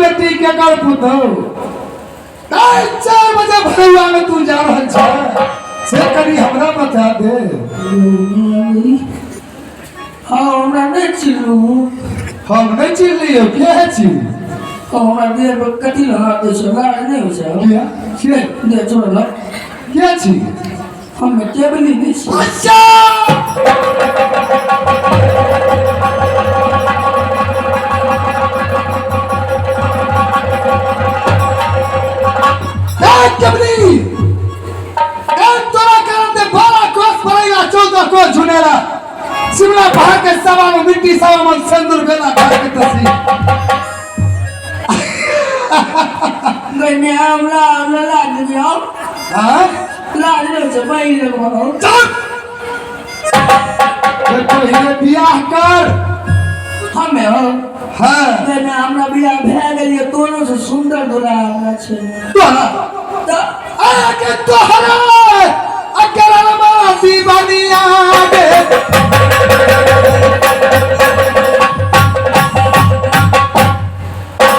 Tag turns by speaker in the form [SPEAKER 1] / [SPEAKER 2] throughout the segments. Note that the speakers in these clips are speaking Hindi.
[SPEAKER 1] बेटी के कर पुतो 4 बजे भैया में तू जा रहल छ से कनी हमरा बता दे।
[SPEAKER 2] हां हमरा नहीं चिल्लू
[SPEAKER 1] हम नहीं चिल्लियो के छी
[SPEAKER 2] हमरा देर पर कथि लगा दे छ गाड़ नहीं हो छ
[SPEAKER 1] के
[SPEAKER 2] दे छोड़ ल
[SPEAKER 1] के छी
[SPEAKER 2] हम टेबल नहीं छी।
[SPEAKER 1] अच्छा कबली तोरा करते 12 कोस पड़ेगा 14 कोस झुनेला शिमला पहाड़ के सवा में मिट्टी सवा में सिंदूर बेला घर के तसी
[SPEAKER 2] गने हमला लाग दियो
[SPEAKER 1] हां
[SPEAKER 2] लाग रे छ भाई लगो
[SPEAKER 1] तो ये बियाह कर
[SPEAKER 2] हमें हो
[SPEAKER 1] हां
[SPEAKER 2] गने हमरा बियाह भए गेलिए तोरो से सुंदर दूल्हा हमरा छे
[SPEAKER 1] तो आके तोहरा अकेला रमा दीवानिया दे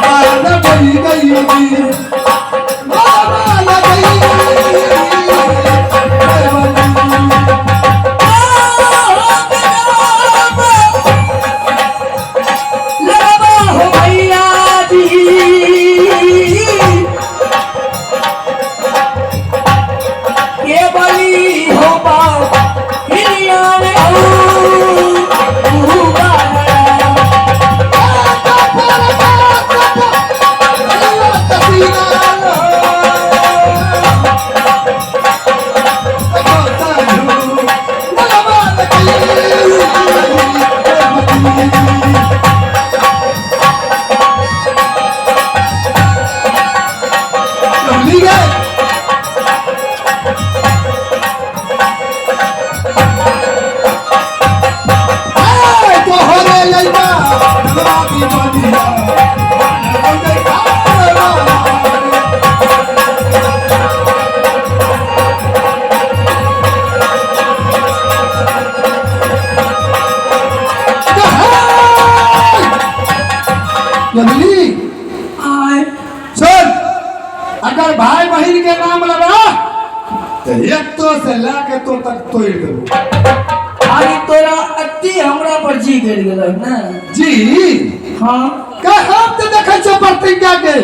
[SPEAKER 1] माला गई गई माला गई अगर भाई बहन के नाम लगा तो एक तो से लाके तो तक तोड़ देबो।
[SPEAKER 2] अरे तोरा अति हमरा पर जी गिर गेल ना
[SPEAKER 1] जी
[SPEAKER 2] हां
[SPEAKER 1] का हम तो देखै छ प्रतिज्ञा के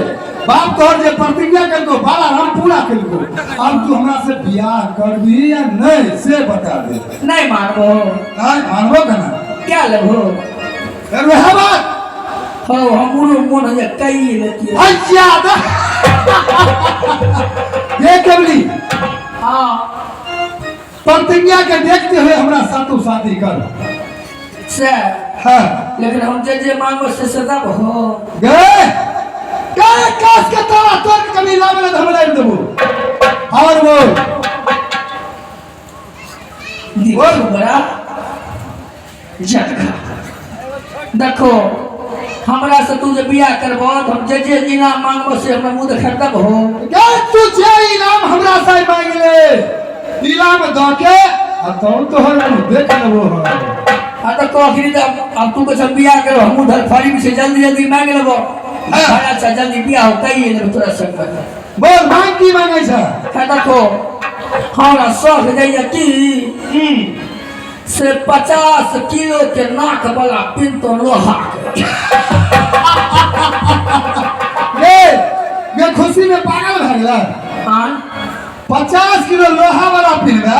[SPEAKER 1] बाप तोर जे प्रतिज्ञा करको बाला हम पूरा करको अब तू हमरा से बियाह करबी या नहीं से बता दे।
[SPEAKER 2] नहीं मानबो
[SPEAKER 1] नहीं मानबो कना
[SPEAKER 2] क्या लेबो
[SPEAKER 1] कर वह बात
[SPEAKER 2] हो हमरो मन है कई लेती
[SPEAKER 1] अच्छा ये कबली
[SPEAKER 2] हां
[SPEAKER 1] प्रतिज्ञा के देखते हुए हमरा साथों शादी कर
[SPEAKER 2] से
[SPEAKER 1] हां
[SPEAKER 2] लेकिन हम जे मांगो से सदा हो
[SPEAKER 1] गए काय कास के तारा तोड़ कभी लावले हमरा देबो और वो
[SPEAKER 2] बोल बड़ा झटका देखो हमरा से तू जे बियाह करबो हम जे इनाम मांगबो से हमरा मुंह देखा तब हो
[SPEAKER 1] क्या तू जे इनाम हमरा से मांग ले इनाम द के आ तो हम देख लेबो
[SPEAKER 2] आ तो कहरी अब तू के सब बियाह करो हम उधर फरी से जल्दी जल्दी मांग लेबो बड़ा सा जल्दी बियाह कई ले तोरा संग
[SPEAKER 1] बोल मांग की मांगे छ
[SPEAKER 2] है देखो हमरा शौक जाइए कि से 50 किलो के नाक वाला पिंतो लोहा
[SPEAKER 1] ये खुशी में पागल भर गया
[SPEAKER 2] हाँ
[SPEAKER 1] 50 किलो लोहा वाला पिंगा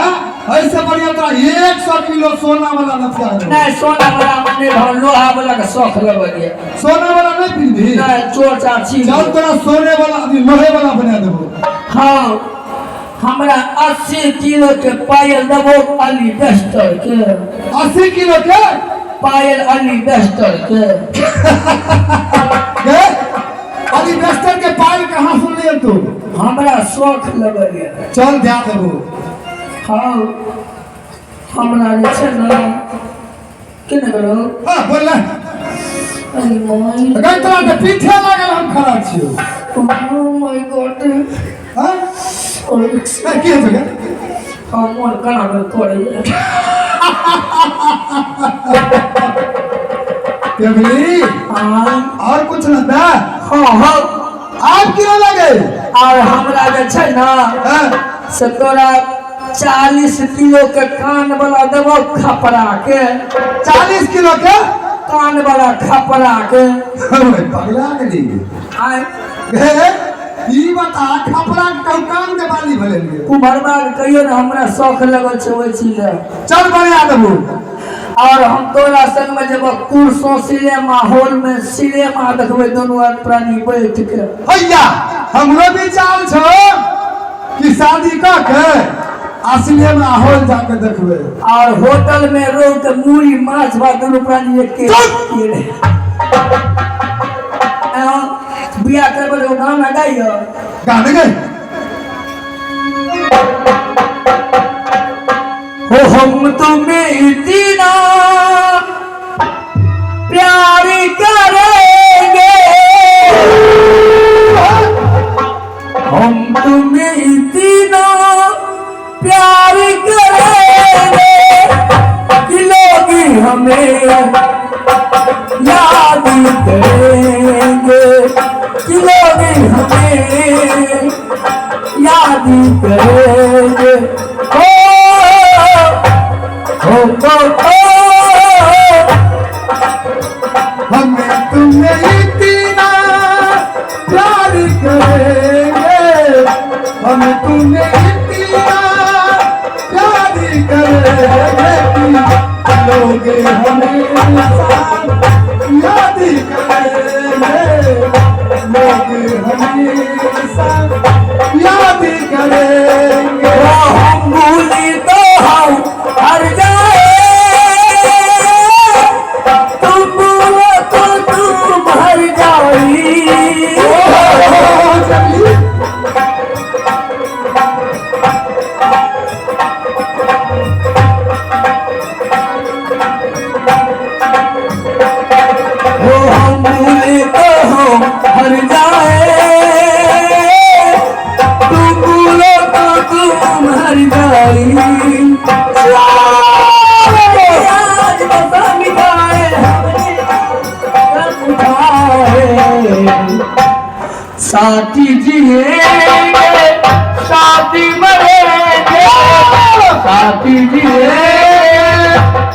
[SPEAKER 1] ऐसे बढ़िया तो 100 किलो सोना वाला नथिया
[SPEAKER 2] नहीं सोना वाला नहीं हम लोहा वाला का शौक लगा दिया
[SPEAKER 1] सोना वाला नहीं पिंदी
[SPEAKER 2] नहीं चोर चार छीन
[SPEAKER 1] चल तोरा सोने वाला लोहे वाला बना देबो
[SPEAKER 2] हाँ हमरा 80 किलो के पायल देबो अली बेस्टर के
[SPEAKER 1] 80 किलो के
[SPEAKER 2] पायल अली बेस्टर के
[SPEAKER 1] अली बेस्टर के पायल कहाँ सुन लिया तू
[SPEAKER 2] हमरा शौक लगा दिया
[SPEAKER 1] चल दे देबो
[SPEAKER 2] हाँ हमरा जे छै ना केना करो
[SPEAKER 1] हां बोल ले
[SPEAKER 2] अरे माय
[SPEAKER 1] अगर तोरा के पीछे लागल हम खड़ा छियो
[SPEAKER 2] ओ माय गॉड
[SPEAKER 1] हां
[SPEAKER 2] और
[SPEAKER 1] की हो गया
[SPEAKER 2] हम मन कना कर करे
[SPEAKER 1] केवली
[SPEAKER 2] हाँ
[SPEAKER 1] और कुछ ना दा
[SPEAKER 2] हाँ हाँ
[SPEAKER 1] आप क्यों लगे
[SPEAKER 2] और हमरा जे छै ना से तोरा 40 किलो के कान वाला देबो खपरा के
[SPEAKER 1] 40 किलो के
[SPEAKER 2] कान वाला खपरा के
[SPEAKER 1] ओए पगला गेली
[SPEAKER 2] आय
[SPEAKER 1] ई बता खपरा के कान के बाली भले लिए
[SPEAKER 2] कुम्हरबा के कहियो ना हमरा शौक लगल छै ओइ चीज
[SPEAKER 1] चल बना देबो
[SPEAKER 2] और हम तोरा संग में जब कुर्सों सिनेमा हॉल में सिनेमा देखबे दोनों प्राणी बैठ के
[SPEAKER 1] भैया हमरो विचार छो कि शादी क के आ सिनेमा हॉल जाके देखबे
[SPEAKER 2] और होटल में रोक के मूरी माछ भात दोनों प्राणी एक के बिया करबे तो गाना गाइयो
[SPEAKER 1] गाने गए
[SPEAKER 2] हो हम तुम्हें इतना प्यार करेंगे हम तुम्हें इतना प्यार करेंगे कि लोग हमें याद करेंगे कि लोग हमें याद करेंगे
[SPEAKER 1] हमें तुम्हें इतना प्यार करेंगे हमें तुम्हें इतना प्यार करेंगे कि लोग हमें याद करेंगे लोग हमेशा याद करेंगे
[SPEAKER 2] हम भूली तो हम हर जाए तुम भूलो तो तुम हर जाई हम भूले तो हम हर जाए तुम भूलो तो तुम हर जाई आज बसन गाए साथी जिएंगे साथी मरेंगे साथी जिए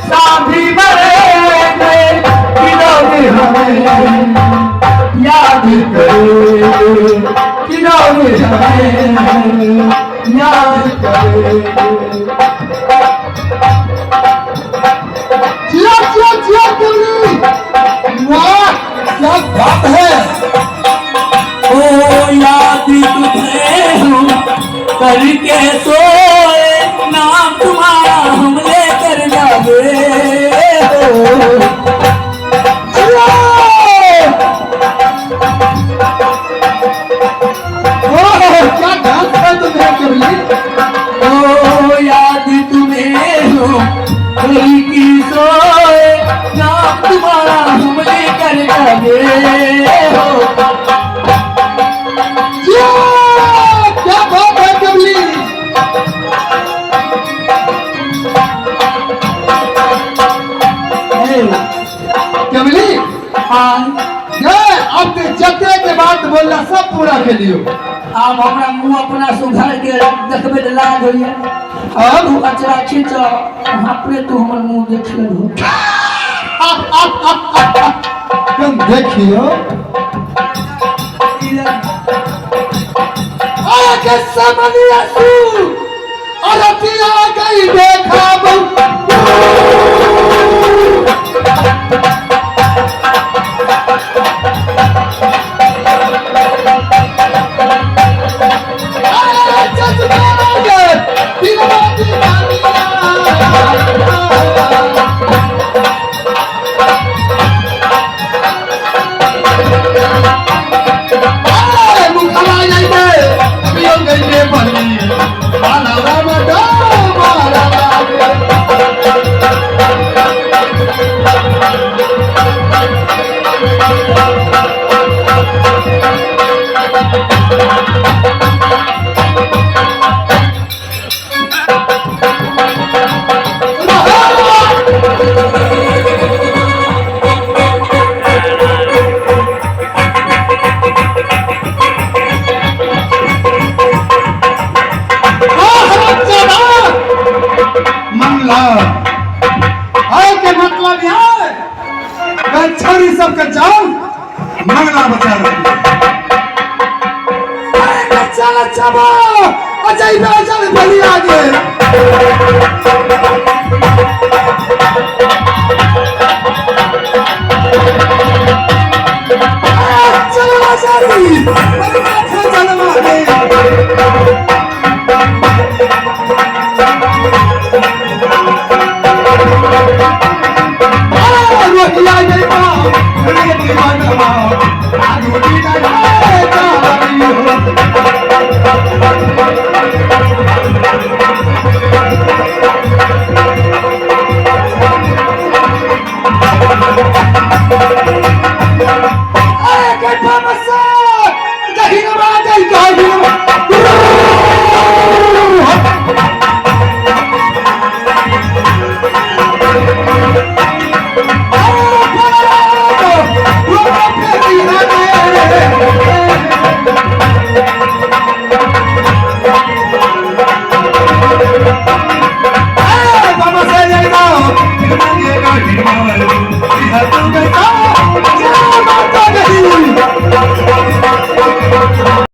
[SPEAKER 2] साथी मरेंगे कि लोग हमें याद करेंगे कि लोग हमें याद करेंगे
[SPEAKER 1] जिया केवली वाह क्या बात है
[SPEAKER 2] ओ याद तुम्हें हम करके सोए नाम तुम्हारा हम लेकर जागे
[SPEAKER 1] क्या डांस है तुम्हें केवली
[SPEAKER 2] ओ याद तुम्हें हम करके सोए नाम तुम्हारा हम लेकर जागे
[SPEAKER 1] क्या बात है केवली
[SPEAKER 2] Hey!
[SPEAKER 1] लियो
[SPEAKER 2] आब हमरा मुंह अपना सुधार के देखबे त लाज होइए
[SPEAKER 1] अब
[SPEAKER 2] तू अचरा खींच अपने तू हमर मुंह देख लेबो
[SPEAKER 1] तुम देखियो आगे समनिया तू और पिया गई देखा छोरी सबके जाओ मंगला बचा चल चबो अजय बेचल बलि आगे चलो सारी